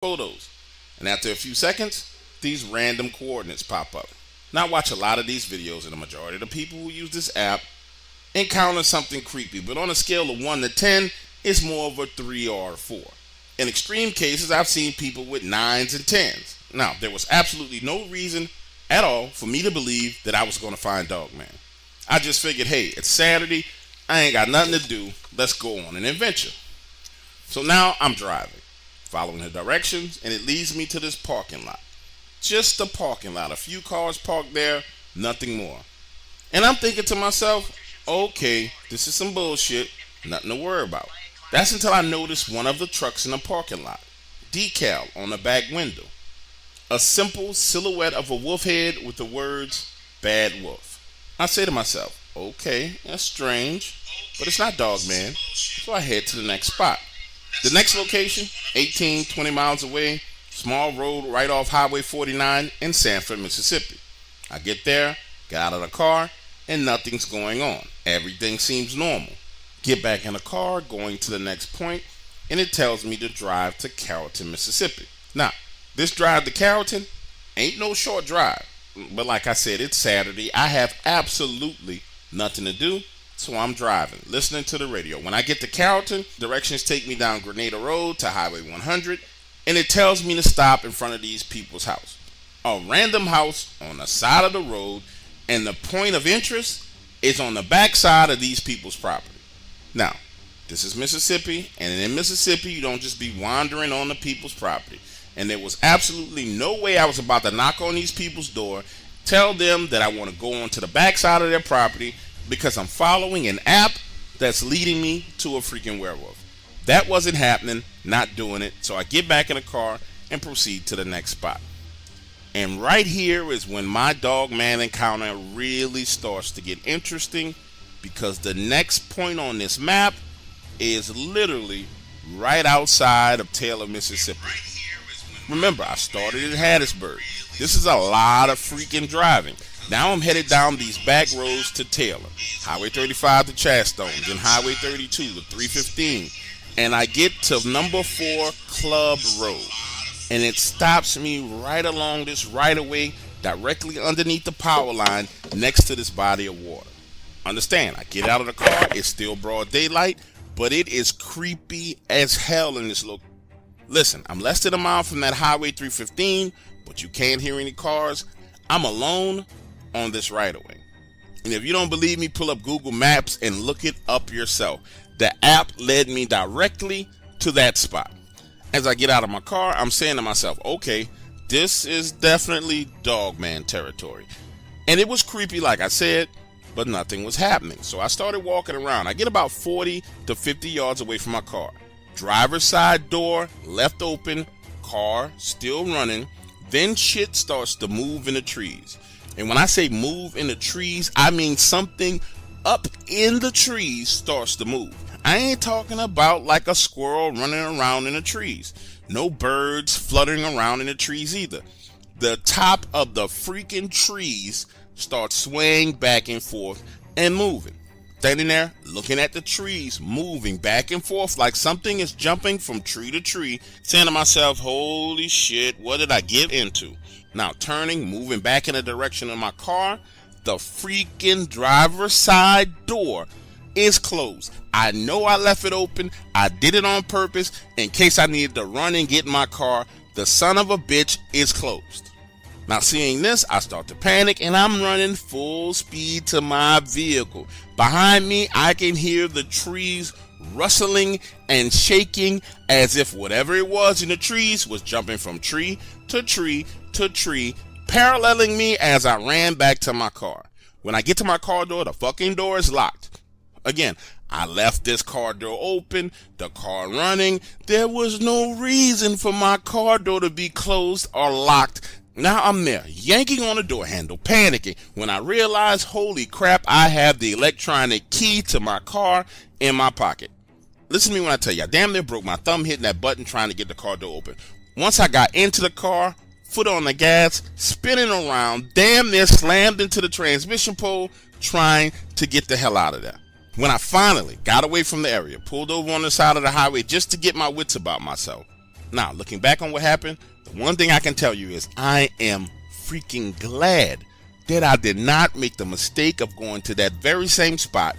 photos. And after a few seconds, these random coordinates pop up. Now I watch a lot of these videos, and the majority of the people who use this app encounter something creepy, but on a scale of 1 to 10, it's more of a 3 or a 4. In extreme cases, I've seen people with 9s and 10s. Now, there was absolutely no reason at all for me to believe that I was going to find Dogman. I just figured, hey, it's Saturday, I ain't got nothing to do, let's go on an adventure. So now I'm driving, following the directions, and it leads me to this parking lot. Just a parking lot, a few cars parked there, nothing more. And I'm thinking to myself, okay, this is some bullshit, nothing to worry about. That's until I noticed one of the trucks in the parking lot. Decal on the back window. A simple silhouette of a wolf head with the words, "Bad Wolf." I say to myself, okay, that's strange, but it's not Dogman, so I head to the next spot. The next location, 18, 20 miles away, small road right off Highway 49 in Sanford, Mississippi. I get there, get out of the car, and nothing's going on. Everything seems normal. Get back in the car, going to the next point, and it tells me to drive to Carrollton, Mississippi. Now, this drive to Carrollton ain't no short drive, but like I said, it's Saturday. I have absolutely nothing to do, so I'm driving, listening to the radio. When I get to Carrollton, directions take me down Grenada Road to Highway 100, and it tells me to stop in front of these people's house. A random house on the side of the road, and the point of interest is on the back side of these people's property. Now, this is Mississippi, and in Mississippi, you don't just be wandering on the people's property. And there was absolutely no way I was about to knock on these people's door, tell them that I want to go onto the back side of their property because I'm following an app that's leading me to a freaking werewolf. That wasn't happening, not doing it, so I get back in the car and proceed to the next spot. And right here is when my Dogman encounter really starts to get interesting, because the next point on this map is literally right outside of Taylor, Mississippi. Remember, I started in Hattiesburg. This is a lot of freaking driving. Now I'm headed down these back roads to Taylor, Highway 35 to Chastones, and Highway 32 to 315, and I get to number 4 Club Road. And it stops me right along this right-of-way directly underneath the power line next to this body of water. Understand, I get out of the car, it's still broad daylight, but it is creepy as hell in this location. Listen, I'm less than a mile from that Highway 315, but you can't hear any cars. I'm alone on this right-of-way. And if you don't believe me, pull up Google Maps and look it up yourself. The app led me directly to that spot. As I get out of my car, I'm saying to myself, okay, this is definitely Dogman territory. And it was creepy, like I said, but nothing was happening. So I started walking around. I get about 40 to 50 yards away from my car. Driver's side door left open, car still running. Then shit starts to move in the trees. And when I say move in the trees, I mean something up in the trees starts to move. I ain't talking about like a squirrel running around in the trees. No birds fluttering around in the trees either. The top of the freaking trees starts swaying back and forth and moving. Standing there, looking at the trees, moving back and forth like something is jumping from tree to tree, saying to myself, holy shit, what did I get into? Now turning, moving back in the direction of my car, the freaking driver's side door is closed. I know I left it open. I did it on purpose in case I needed to run and get in my car. The son of a bitch is closed. Now seeing this, I start to panic and I'm running full speed to my vehicle. Behind me, I can hear the trees rustling and shaking as if whatever it was in the trees was jumping from tree to tree to tree, paralleling me as I ran back to my car. When I get to my car door, the fucking door is locked. Again, I left this car door open, the car running. There was no reason for my car door to be closed or locked. Now I'm there, yanking on the door handle, panicking, when I realize, holy crap, I have the electronic key to my car in my pocket. Listen to me when I tell you, I damn near broke my thumb hitting that button trying to get the car door open. Once I got into the car, foot on the gas, spinning around, damn near slammed into the transmission pole, trying to get the hell out of there. When I finally got away from the area, pulled over on the side of the highway just to get my wits about myself, Now, looking back on what happened, the one thing I can tell you is I am freaking glad that I did not make the mistake of going to that very same spot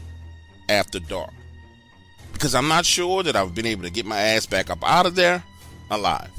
after dark. Because I'm not sure that I've been able to get my ass back up out of there alive.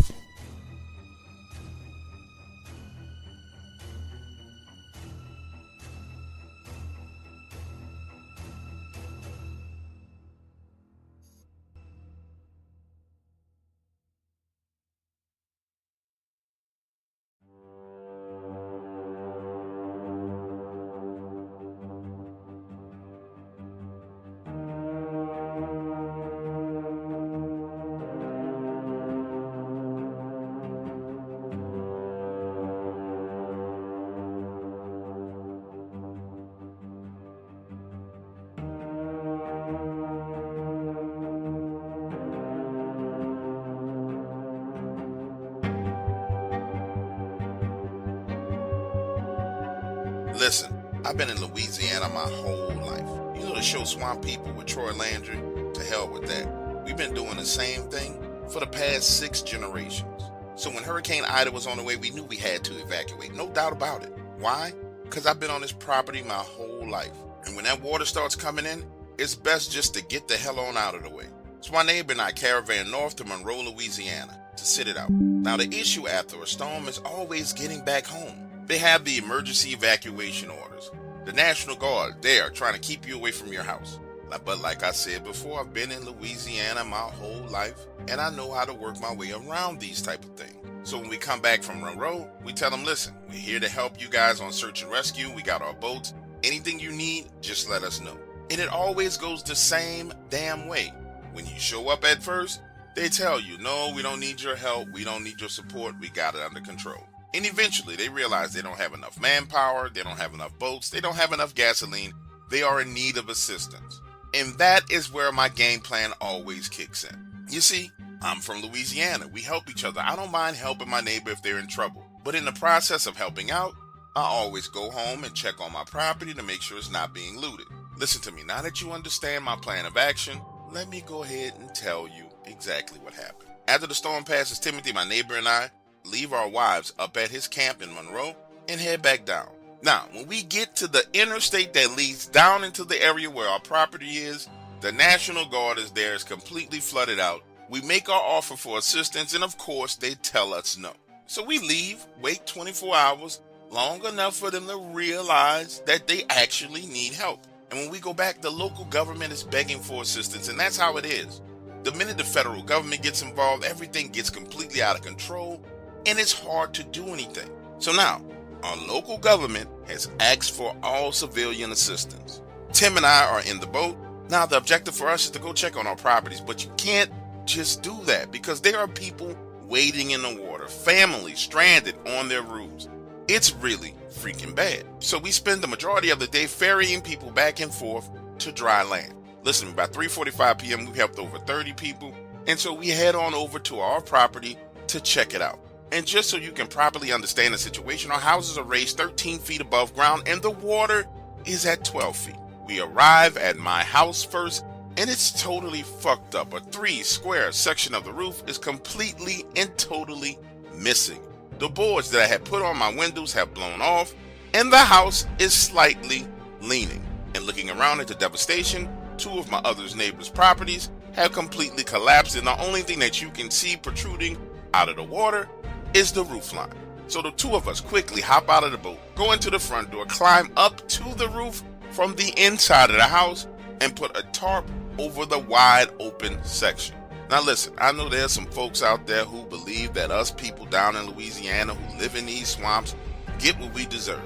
Listen, I've been in Louisiana my whole life. You know the show Swamp People with Troy Landry? To hell with that. We've been doing the same thing for the past 6 generations. So when Hurricane Ida was on the way, we knew we had to evacuate. No doubt about it. Why? Because I've been on this property my whole life. And when that water starts coming in, it's best just to get the hell on out of the way. So my neighbor and I caravan north to Monroe, Louisiana to sit it out. Now the issue after a storm is always getting back home. They have the emergency evacuation orders. The National Guard, they are trying to keep you away from your house. But like I said before, I've been in Louisiana my whole life, and I know how to work my way around these type of things. So when we come back from Monroe, we tell them, listen, we're here to help you guys on search and rescue. We got our boats. Anything you need, just let us know. And it always goes the same damn way. When you show up at first, they tell you, no, we don't need your help. We don't need your support. We got it under control. And eventually they realize they don't have enough manpower, they don't have enough boats, they don't have enough gasoline, they are in need of assistance. And that is where my game plan always kicks in. You see, I'm from Louisiana, we help each other. I don't mind helping my neighbor if they're in trouble. But in the process of helping out, I always go home and check on my property to make sure it's not being looted. Listen to me, now that you understand my plan of action, let me go ahead and tell you exactly what happened. After the storm passes, Timothy, my neighbor, and I leave our wives up at his camp in Monroe and head back down. Now, when we get to the interstate that leads down into the area where our property is, the National Guard is there, is completely flooded out. We make our offer for assistance, and of course, they tell us no. So we leave, wait 24 hours, long enough for them to realize that they actually need help. And when we go back, the local government is begging for assistance, and that's how it is. The minute the federal government gets involved, everything gets completely out of control, and it's hard to do anything. So now, our local government has asked for all civilian assistance. Tim and I are in the boat. Now, the objective for us is to go check on our properties, but you can't just do that because there are people waiting in the water, families stranded on their roofs. It's really freaking bad. So we spend the majority of the day ferrying people back and forth to dry land. Listen, about 3:45 p.m., we helped over 30 people, and so we head on over to our property to check it out. And just so you can properly understand the situation, our houses are raised 13 feet above ground and the water is at 12 feet. We arrive at my house first and it's totally fucked up. A 3-square section of the roof is completely and totally missing. The boards that I had put on my windows have blown off and the house is slightly leaning. And looking around at the devastation, 2 of my other neighbors' properties have completely collapsed and the only thing that you can see protruding out of the water is the roof line. So the 2 of us quickly hop out of the boat, go into the front door, climb up to the roof from the inside of the house, and put a tarp over the wide open section. Now listen, I know there's some folks out there who believe that us people down in Louisiana who live in these swamps get what we deserve,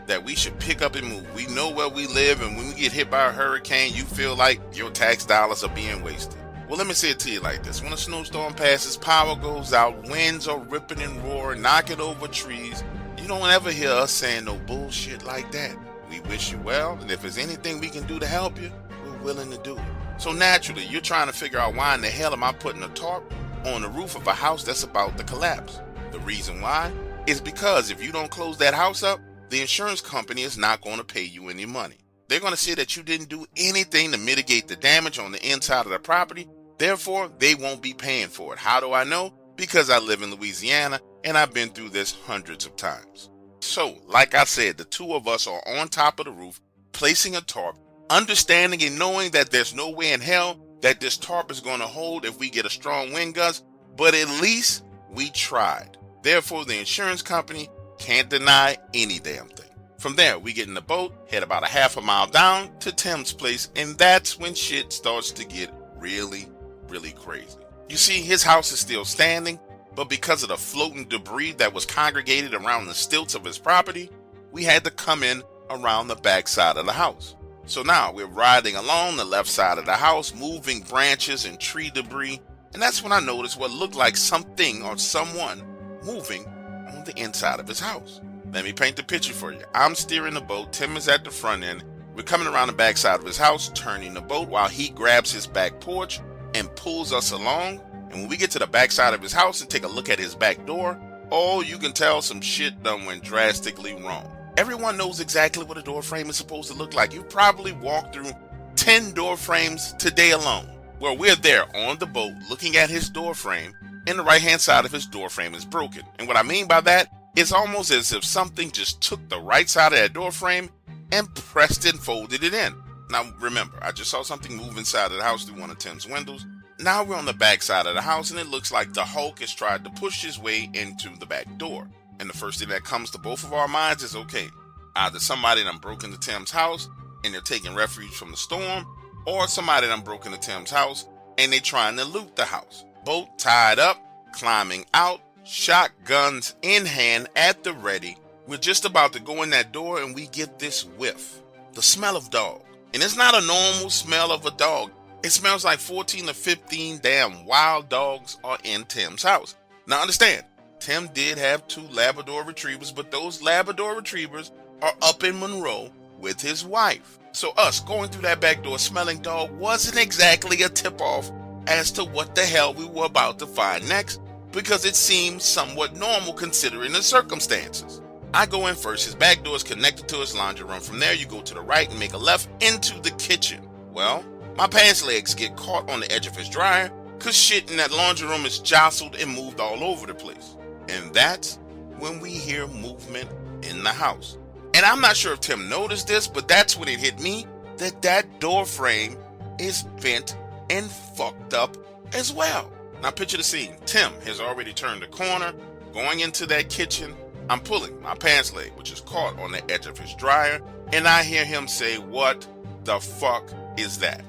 that we should pick up and move. We know where we live, and when we get hit by a hurricane, you feel like your tax dollars are being wasted. Well, let me say it to you like this. When a snowstorm passes, power goes out, winds are ripping and roaring, knocking over trees. You don't ever hear us saying no bullshit like that. We wish you well, and if there's anything we can do to help you, we're willing to do it. So naturally, you're trying to figure out why in the hell am I putting a tarp on the roof of a house that's about to collapse. The reason why is because if you don't close that house up, the insurance company is not going to pay you any money. They're going to say that you didn't do anything to mitigate the damage on the inside of the property. Therefore, they won't be paying for it. How do I know? because I live in Louisiana and I've been through this hundreds of times. So, like I said, the two of us are on top of the roof, placing a tarp, understanding and knowing that there's no way in hell that this tarp is going to hold if we get a strong wind gust, but at least we tried. Therefore, the insurance company can't deny any damn thing. From there, we get in the boat, head about a half a mile down to Tim's place, and that's when shit starts to get really, really crazy. You see, his house is still standing, but because of the floating debris that was congregated around the stilts of his property, we had to come in around the back side of the house. So now we're riding along the left side of the house, moving branches and tree debris, and that's when I noticed what looked like something or someone moving on the inside of his house. Let me paint the picture for you. I'm steering the boat, Tim is at the front end, we're coming around the back side of his house, turning the boat while he grabs his back porch and pulls us along. And when we get to the back side of his house and take a look at his back door, oh, you can tell some shit done went drastically wrong. Everyone knows exactly what a door frame is supposed to look like. You probably walked through 10 door frames today alone. Well, we're there on the boat looking at his door frame, and the right hand side of his door frame is broken. And what I mean by that, it's almost as if something just took the right side of that door frame and pressed and folded it in. Now remember, I just saw something move inside of the house through one of Tim's windows. Now we're on the back side of the house, and it looks like the Hulk has tried to push his way into the back door. And the first thing that comes to both of our minds is, okay, either somebody done broke into Tim's house and they're taking refuge from the storm, or somebody done broke into Tim's house and they're trying to loot the house. Boat tied up, climbing out, shotguns in hand at the ready. We're just about to go in that door and we get this whiff. The smell of dog. And it's not a normal smell of a dog. It smells like 14 to 15 damn wild dogs are in Tim's house. Now understand, Tim did have 2 Labrador retrievers, but those Labrador retrievers are up in Monroe with his wife. So us going through that back door smelling dog wasn't exactly a tip-off as to what the hell we were about to find next, because it seemed somewhat normal considering the circumstances. I go in first, his back door is connected to his laundry room. From there you go to the right and make a left into the kitchen. Well, my pants legs get caught on the edge of his dryer because shit in that laundry room is jostled and moved all over the place. And that's when we hear movement in the house. And I'm not sure if Tim noticed this, but that's when it hit me that that door frame is bent and fucked up as well. Now picture the scene. Tim has already turned the corner, going into that kitchen. I'm pulling my pants leg, which is caught on the edge of his dryer, and I hear him say, "What the fuck is that?"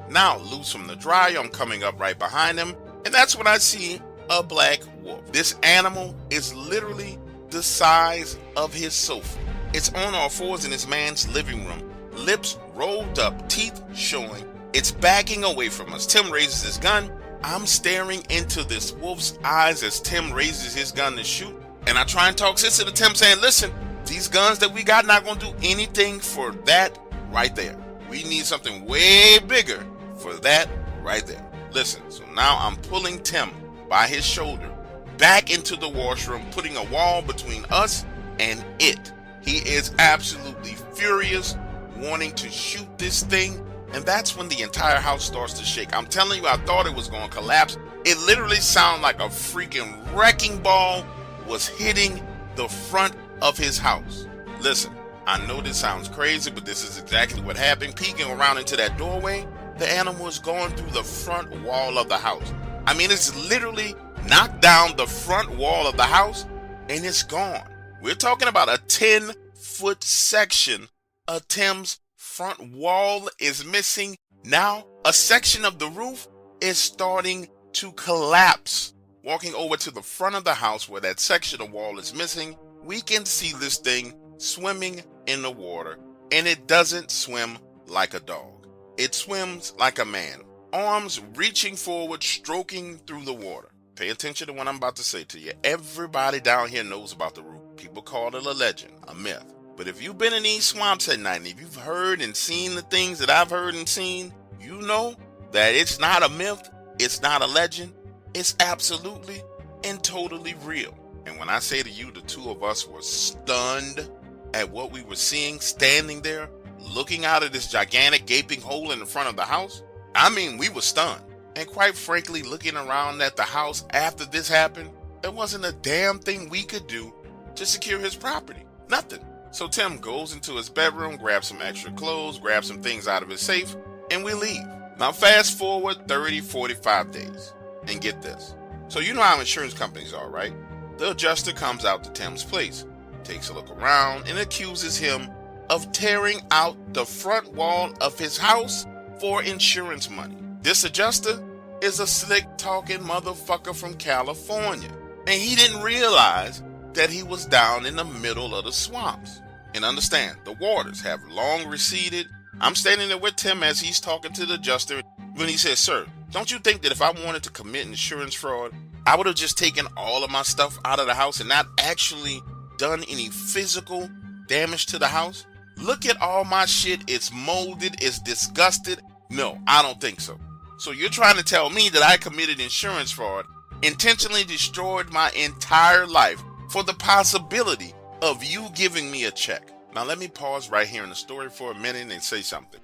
Now, loose from the dryer, I'm coming up right behind him, and that's when I see a black wolf. This animal is literally the size of his sofa. It's on all fours in this man's living room, lips rolled up, teeth showing. It's backing away from us. Tim raises his gun. I'm staring into this wolf's eyes as Tim raises his gun to shoot. And I try and talk sense to Tim saying, listen, these guns that we got not going to do anything for that right there. We need something way bigger for that right there. Listen, so now I'm pulling Tim by his shoulder back into the washroom, putting a wall between us and it. He is absolutely furious, wanting to shoot this thing. And that's when the entire house starts to shake. I'm telling you, I thought it was going to collapse. It literally sounded like a freaking wrecking ball was hitting the front of his house. Listen, I know this sounds crazy, but this is exactly what happened. Peeking around into that doorway, the animal is going through the front wall of the house. I mean, it's literally knocked down the front wall of the house and it's gone. We're talking about a 10-foot section of Tim's front wall is missing. Now, a section of the roof is starting to collapse. Walking over to the front of the house where that section of wall is missing, we can see this thing swimming in the water, and it doesn't swim like a dog. It swims like a man, arms reaching forward, stroking through the water. Pay attention to what I'm about to say to you. Everybody down here knows about the root. People call it a legend, a myth. But if you've been in these swamps at night, and if you've heard and seen the things that I've heard and seen, you know that it's not a myth, it's not a legend, it's absolutely and totally real. And when I say to you, the two of us were stunned at what we were seeing standing there, looking out of this gigantic gaping hole in the front of the house. I mean, we were stunned. And quite frankly, looking around at the house after this happened, there wasn't a damn thing we could do to secure his property. Nothing. So Tim goes into his bedroom, grabs some extra clothes, grabs some things out of his safe, and we leave. Now fast forward 30, 45 days. And get this. So you know how insurance companies are, right? The adjuster comes out to Tim's place, takes a look around, and accuses him of tearing out the front wall of his house for insurance money. This adjuster is a slick-talking motherfucker from California, and he didn't realize that he was down in the middle of the swamps. And understand, the waters have long receded. I'm standing there with Tim as he's talking to the adjuster when he says, "Sir, don't you think that if I wanted to commit insurance fraud, I would have just taken all of my stuff out of the house and not actually done any physical damage to the house? Look at all my shit. It's molded. It's disgusted. No, I don't think so. So you're trying to tell me that I committed insurance fraud, intentionally destroyed my entire life for the possibility of you giving me a check." Now let me pause right here in the story for a minute and say something.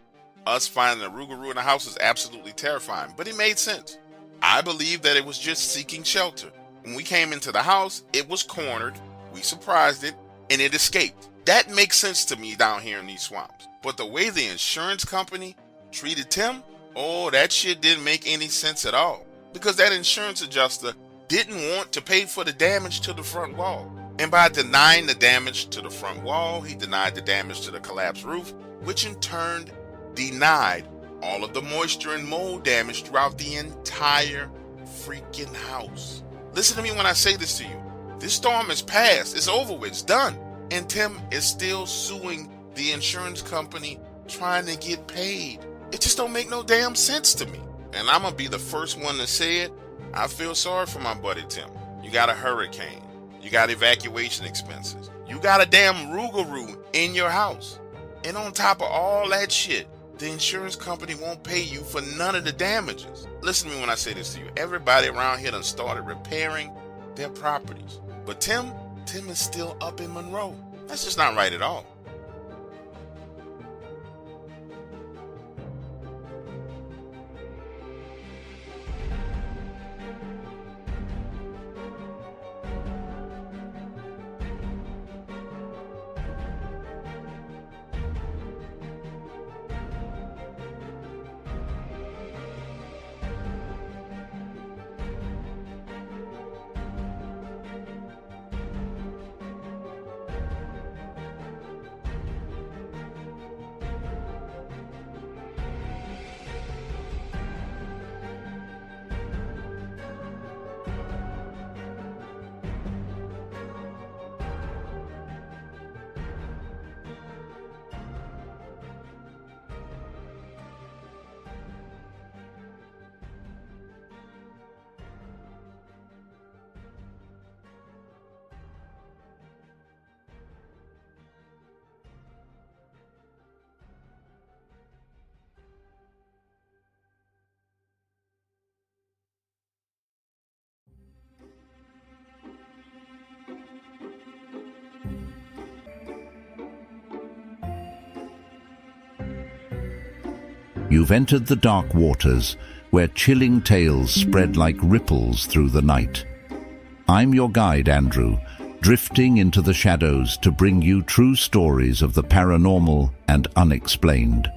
Us finding a rougarou in the house is absolutely terrifying, but it made sense. I believe that it was just seeking shelter. When we came into the house, it was cornered, we surprised it, and it escaped. That makes sense to me down here in these swamps. But the way the insurance company treated Tim, oh, that shit didn't make any sense at all. Because that insurance adjuster didn't want to pay for the damage to the front wall. And by denying the damage to the front wall, he denied the damage to the collapsed roof, which in turn denied all of the moisture and mold damage throughout the entire freaking house. Listen to me when I say this to you. This storm is past. It's over with. It's done. And Tim is still suing the insurance company, trying to get paid. It just don't make no damn sense to me. And I'm gonna be the first one to say it. I feel sorry for my buddy Tim. You got a hurricane. You got evacuation expenses. You got a damn rougarou in your house. And on top of all that shit, the insurance company won't pay you for none of the damages. Listen to me when I say this to you. Everybody around here done started repairing their properties. But Tim is still up in Monroe. That's just not right at all. You've entered the dark waters, where chilling tales spread like ripples through the night. I'm your guide, Andrew, drifting into the shadows to bring you true stories of the paranormal and unexplained.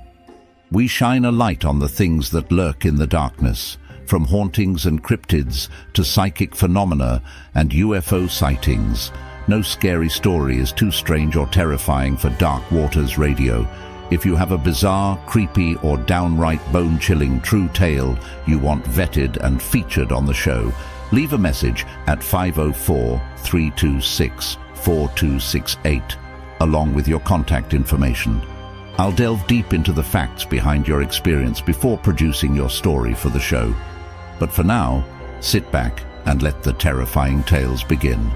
We shine a light on the things that lurk in the darkness, from hauntings and cryptids to psychic phenomena and UFO sightings. No scary story is too strange or terrifying for Dark Waters Radio. If you have a bizarre, creepy, or downright bone-chilling true tale you want vetted and featured on the show, leave a message at 504-326-4268, along with your contact information. I'll delve deep into the facts behind your experience before producing your story for the show. But for now, sit back and let the terrifying tales begin.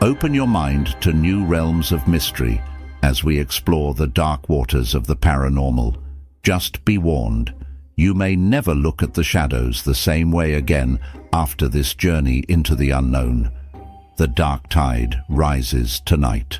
Open your mind to new realms of mystery as we explore the dark waters of the paranormal. Just be warned, you may never look at the shadows the same way again after this journey into the unknown. The dark tide rises tonight.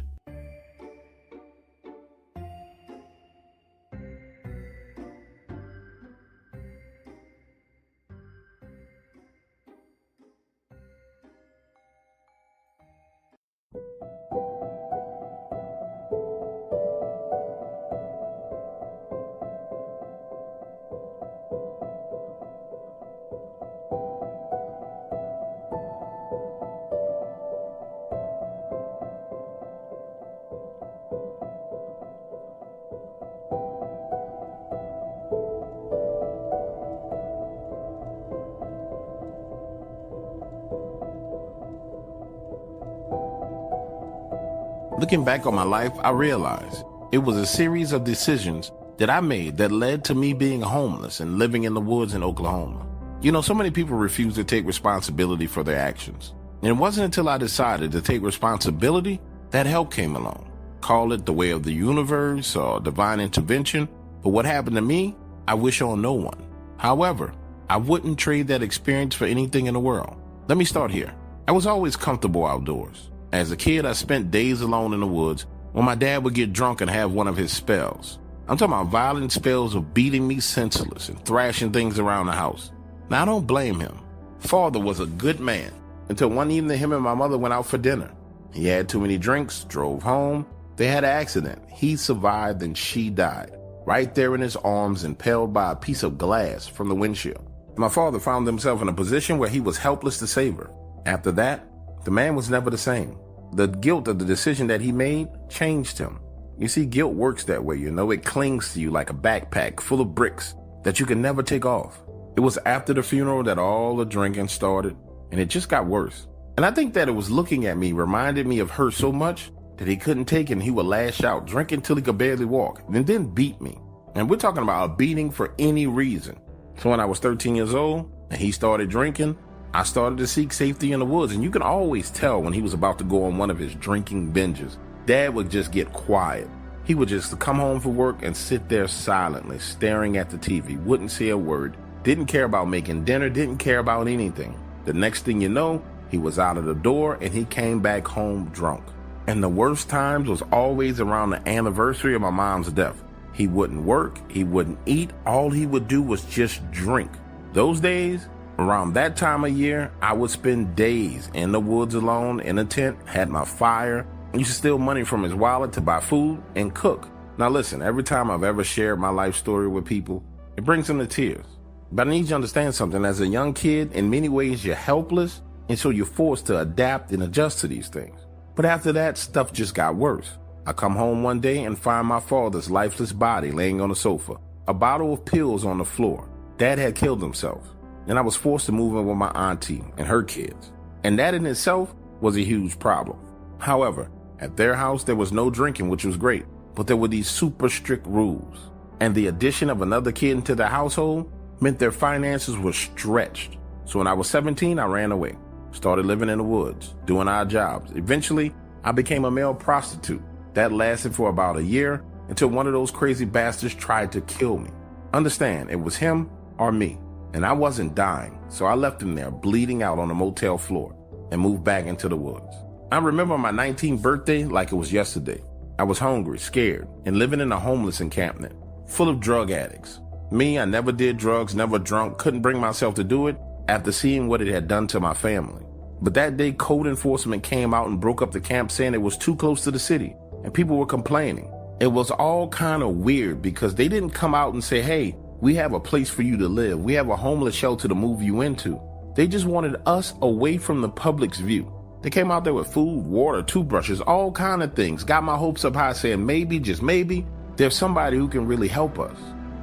Looking back on my life, I realized it was a series of decisions that I made that led to me being homeless and living in the woods in Oklahoma. You know, so many people refuse to take responsibility for their actions. And it wasn't until I decided to take responsibility that help came along. Call it the way of the universe or divine intervention. But what happened to me, I wish on no one. However, I wouldn't trade that experience for anything in the world. Let me start here. I was always comfortable outdoors. As a kid, I spent days alone in the woods when my dad would get drunk and have one of his spells. I'm talking about violent spells of beating me senseless and thrashing things around the house. Now, I don't blame him. Father was a good man until one evening him and my mother went out for dinner. He had too many drinks, drove home. They had an accident. He survived and she died, right there in his arms, impaled by a piece of glass from the windshield. My father found himself in a position where he was helpless to save her. After that, the man was never the same. The guilt of the decision that he made changed him. You see, guilt works that way, you know. It clings to you like a backpack full of bricks that you can never take off. It was after the funeral that all the drinking started, and it just got worse. And I think that it was looking at me reminded me of her so much that he couldn't take it and he would lash out, drink until he could barely walk, and then beat me. And we're talking about a beating for any reason. So when I was 13 years old and he started drinking, I started to seek safety in the woods, and you can always tell when he was about to go on one of his drinking binges. Dad would just get quiet. He would just come home from work and sit there silently, staring at the TV, wouldn't say a word, didn't care about making dinner, didn't care about anything. The next thing you know, he was out of the door and he came back home drunk. And the worst times was always around the anniversary of my mom's death. He wouldn't work, he wouldn't eat, all he would do was just drink. Those days, around that time of year, I would spend days in the woods alone, in a tent, had my fire, used to steal money from his wallet to buy food and cook. Now listen, every time I've ever shared my life story with people, it brings them to tears. But I need you to understand something. As a young kid, in many ways, you're helpless, and so you're forced to adapt and adjust to these things. But after that, stuff just got worse. I come home one day and find my father's lifeless body laying on the sofa, a bottle of pills on the floor. Dad had killed himself. And I was forced to move in with my auntie and her kids. And that in itself was a huge problem. However, at their house, there was no drinking, which was great, but there were these super strict rules. And the addition of another kid into the household meant their finances were stretched. So when I was 17, I ran away, started living in the woods, doing odd jobs. Eventually, I became a male prostitute. That lasted for about a year until one of those crazy bastards tried to kill me. Understand, it was him or me. And I wasn't dying, so I left him there bleeding out on the motel floor and moved back into the woods. I remember my 19th birthday like it was yesterday. I was hungry, scared, and living in a homeless encampment full of drug addicts. Me, I never did drugs, never drunk, couldn't bring myself to do it after seeing what it had done to my family. But that day, code enforcement came out and broke up the camp saying it was too close to the city, and people were complaining. It was all kind of weird because they didn't come out and say, hey, we have a place for you to live. We have a homeless shelter to move you into. They just wanted us away from the public's view. They came out there with food, water, toothbrushes, all kind of things. Got my hopes up high saying maybe, just maybe, there's somebody who can really help us.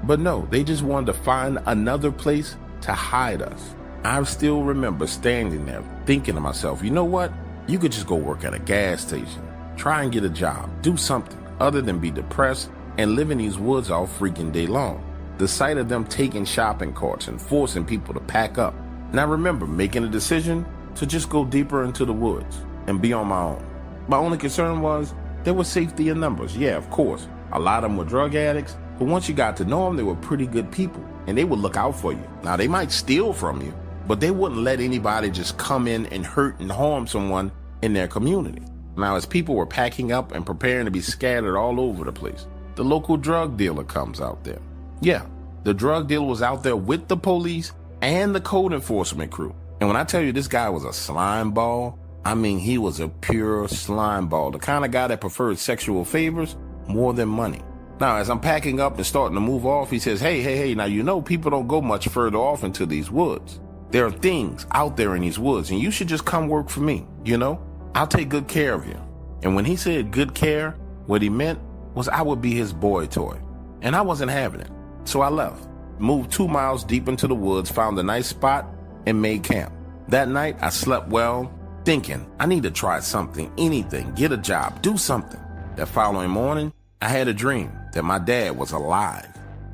But no, they just wanted to find another place to hide us. I still remember standing there thinking to myself, you know what? You could just go work at a gas station, try and get a job, do something other than be depressed and live in these woods all freaking day long. The sight of them taking shopping carts and forcing people to pack up. And I remember making a decision to just go deeper into the woods and be on my own. My only concern was there was safety in numbers. Yeah, of course. A lot of them were drug addicts, but once you got to know them, they were pretty good people and they would look out for you. Now, they might steal from you, but they wouldn't let anybody just come in and hurt and harm someone in their community. Now, as people were packing up and preparing to be scattered all over the place, the local drug dealer comes out there. Yeah, the drug dealer was out there with the police and the code enforcement crew. And when I tell you this guy was a slime ball, I mean, he was a pure slime ball, the kind of guy that preferred sexual favors more than money. Now, as I'm packing up and starting to move off, he says, hey, now you know people don't go much further off into these woods. There are things out there in these woods, and you should just come work for me, you know? I'll take good care of you. And when he said good care, what he meant was I would be his boy toy. And I wasn't having it. So I left, moved 2 miles deep into the woods, found a nice spot, and made camp. That night, I slept well, thinking I need to try something, anything, get a job, do something. That following morning, I had a dream that my dad was alive,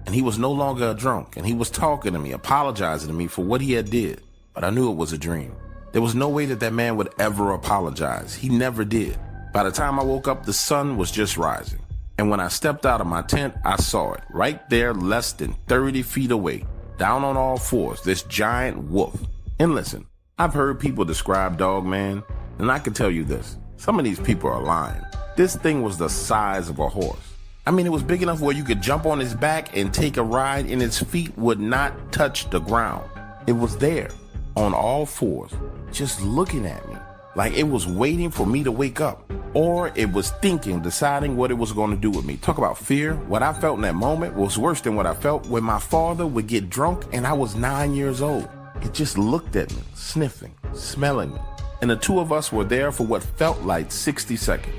and he was no longer a drunk, and he was talking to me, apologizing to me for what he had did. But I knew it was a dream. There was no way that man would ever apologize. He never did. By the time I woke up, the sun was just rising. And when I stepped out of my tent, I saw it right there, less than 30 feet away, down on all fours, this giant wolf. And listen, I've heard people describe Dogman, and I can tell you this. Some of these people are lying. This thing was the size of a horse. I mean, it was big enough where you could jump on his back and take a ride and its feet would not touch the ground. It was there on all fours, just looking at me like it was waiting for me to wake up, or it was thinking, deciding what it was going to do with me. Talk about fear. What I felt in that moment was worse than what I felt when my father would get drunk and I was 9 years old. It just looked at me, sniffing, smelling me. And the two of us were there for what felt like 60 seconds.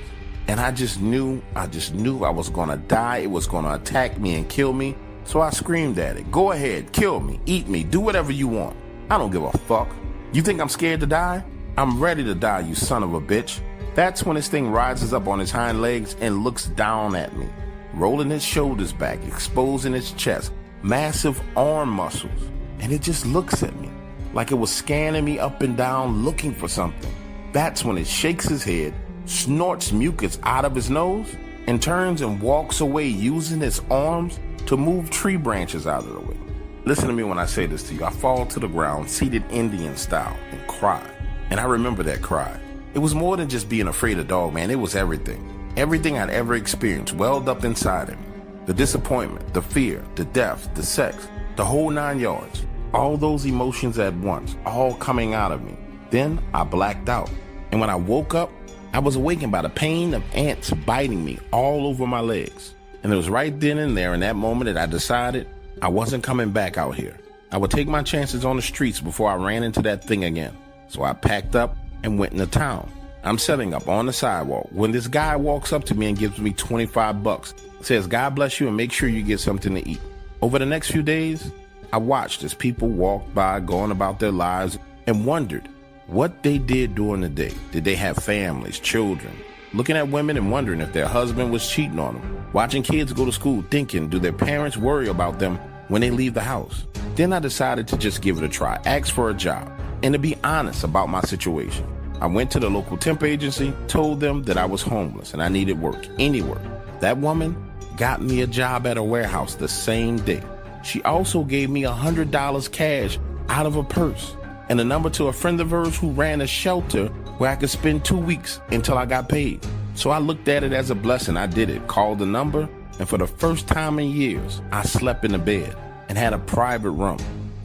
And I just knew I was gonna die. It was gonna attack me and kill me. So I screamed at it, go ahead, kill me, eat me, do whatever you want. I don't give a fuck. You think I'm scared to die? I'm ready to die, you son of a bitch. That's when this thing rises up on its hind legs and looks down at me, rolling its shoulders back, exposing its chest, massive arm muscles. And it just looks at me like it was scanning me up and down looking for something. That's when it shakes his head, snorts mucus out of his nose, and turns and walks away using its arms to move tree branches out of the way. Listen to me when I say this to you. I fall to the ground, seated Indian style, and cry. And I remember that cry. It was more than just being afraid of Dogman. It was everything. Everything I'd ever experienced welled up inside of me. The disappointment, the fear, the death, the sex, the whole 9 yards. All those emotions at once, all coming out of me. Then I blacked out. And when I woke up, I was awakened by the pain of ants biting me all over my legs. And it was right then and there in that moment that I decided I wasn't coming back out here. I would take my chances on the streets before I ran into that thing again. So I packed up and went into town. I'm setting up on the sidewalk when this guy walks up to me and gives me $25. Says, God bless you and make sure you get something to eat. Over the next few days, I watched as people walked by going about their lives and wondered what they did during the day. Did they have families, children? Looking at women and wondering if their husband was cheating on them. Watching kids go to school thinking, do their parents worry about them when they leave the house? Then I decided to just give it a try, ask for a job, and to be honest about my situation. I went to the local temp agency, told them that I was homeless and I needed work, any work. That woman got me a job at a warehouse the same day. She also gave me $100 cash out of her purse and a number to a friend of hers who ran a shelter where I could spend 2 weeks until I got paid. So I looked at it as a blessing. I did it, called the number, and for the first time in years, I slept in a bed and had a private room.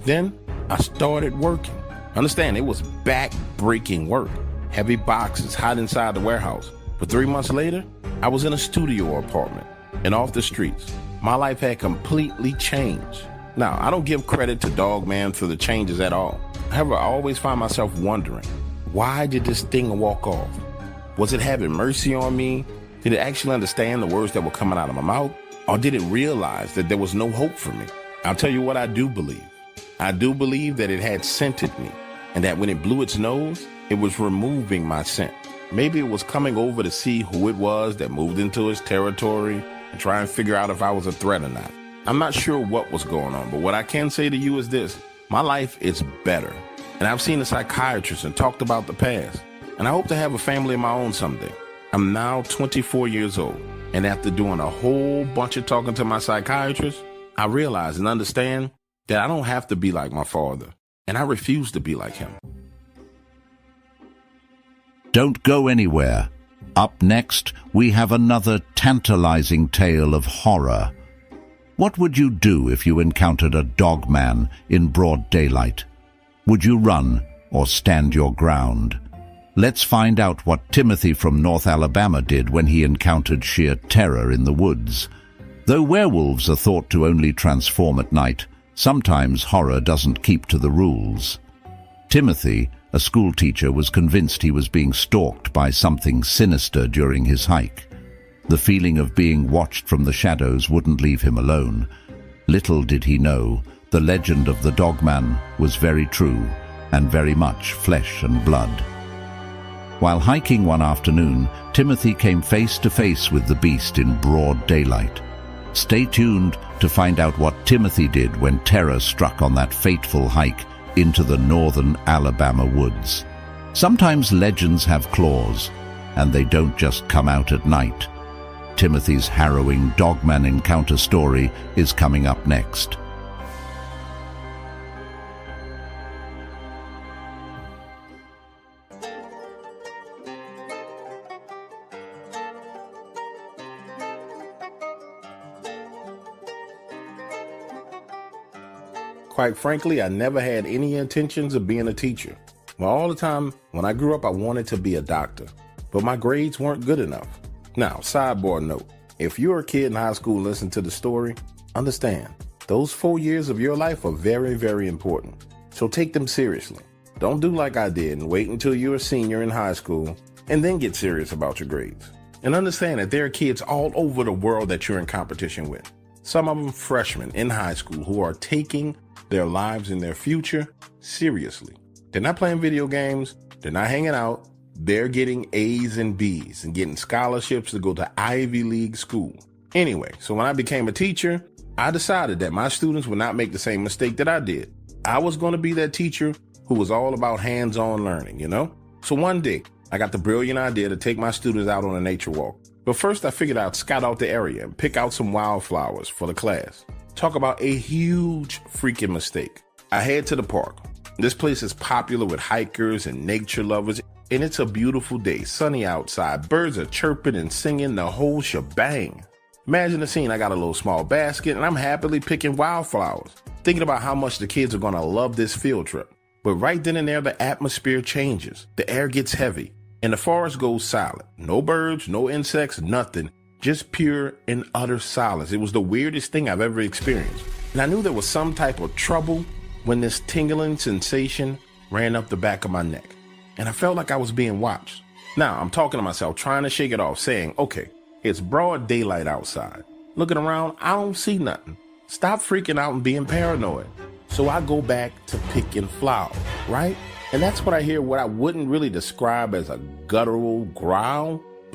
Then I started working. Understand, it was back-breaking work. Heavy boxes hot inside the warehouse. But 3 months later, I was in a studio apartment and off the streets. My life had completely changed. Now, I don't give credit to Dogman for the changes at all. However, I always find myself wondering, why did this thing walk off? Was it having mercy on me? Did it actually understand the words that were coming out of my mouth? Or did it realize that there was no hope for me? I'll tell you what I do believe. I do believe that it had scented me, and that when it blew its nose, it was removing my scent. Maybe it was coming over to see who it was that moved into its territory and try and figure out if I was a threat or not. I'm not sure what was going on, but what I can say to you is this. My life is better. And I've seen a psychiatrist and talked about the past. And I hope to have a family of my own someday. I'm now 24 years old. And after doing a whole bunch of talking to my psychiatrist, I realize and understand that I don't have to be like my father. And I refuse to be like him. Don't go anywhere. Up next, we have another tantalizing tale of horror. What would you do if you encountered a dogman in broad daylight? Would you run or stand your ground? Let's find out what Timothy from North Alabama did when he encountered sheer terror in the woods. Though werewolves are thought to only transform at night, sometimes horror doesn't keep to the rules. Timothy, a schoolteacher, was convinced he was being stalked by something sinister during his hike. The feeling of being watched from the shadows wouldn't leave him alone. Little did he know, the legend of the Dogman was very true and very much flesh and blood. While hiking one afternoon, Timothy came face to face with the beast in broad daylight. Stay tuned to find out what Timothy did when terror struck on that fateful hike into the northern Alabama woods. Sometimes legends have claws, and they don't just come out at night. Timothy's harrowing Dogman encounter story is coming up next. Quite frankly, I never had any intentions of being a teacher. Well, all the time, when I grew up, I wanted to be a doctor, but my grades weren't good enough. Now, sidebar note, if you're a kid in high school and listen to the story, understand, those 4 years of your life are very, very important. So take them seriously. Don't do like I did and wait until you're a senior in high school and then get serious about your grades. And understand that there are kids all over the world that you're in competition with. Some of them freshmen in high school who are taking their lives and their future seriously. They're not playing video games. They're not hanging out. They're getting A's and B's and getting scholarships to go to Ivy League school. Anyway, so when I became a teacher, I decided that my students would not make the same mistake that I did. I was going to be that teacher who was all about hands-on learning, you know? So one day, I got the brilliant idea to take my students out on a nature walk. But first, I figured I'd scout out the area and pick out some wildflowers for the class. Talk about a huge freaking mistake. I head to the park. This place is popular with hikers and nature lovers, and it's a beautiful day, sunny outside. Birds are chirping and singing, the whole shebang. Imagine the scene. I got a little small basket, and I'm happily picking wildflowers, thinking about how much the kids are going to love this field trip. But right then and there, the atmosphere changes. The air gets heavy, and the forest goes silent. No birds, no insects, nothing. Just pure and utter silence. It was the weirdest thing I've ever experienced. And I knew there was some type of trouble when this tingling sensation ran up the back of my neck. And I felt like I was being watched. Now, I'm talking to myself, trying to shake it off, saying, okay, it's broad daylight outside. Looking around, I don't see nothing. Stop freaking out and being paranoid. So I go back to picking flowers, right? And that's what I hear, what I wouldn't really describe as a guttural growl.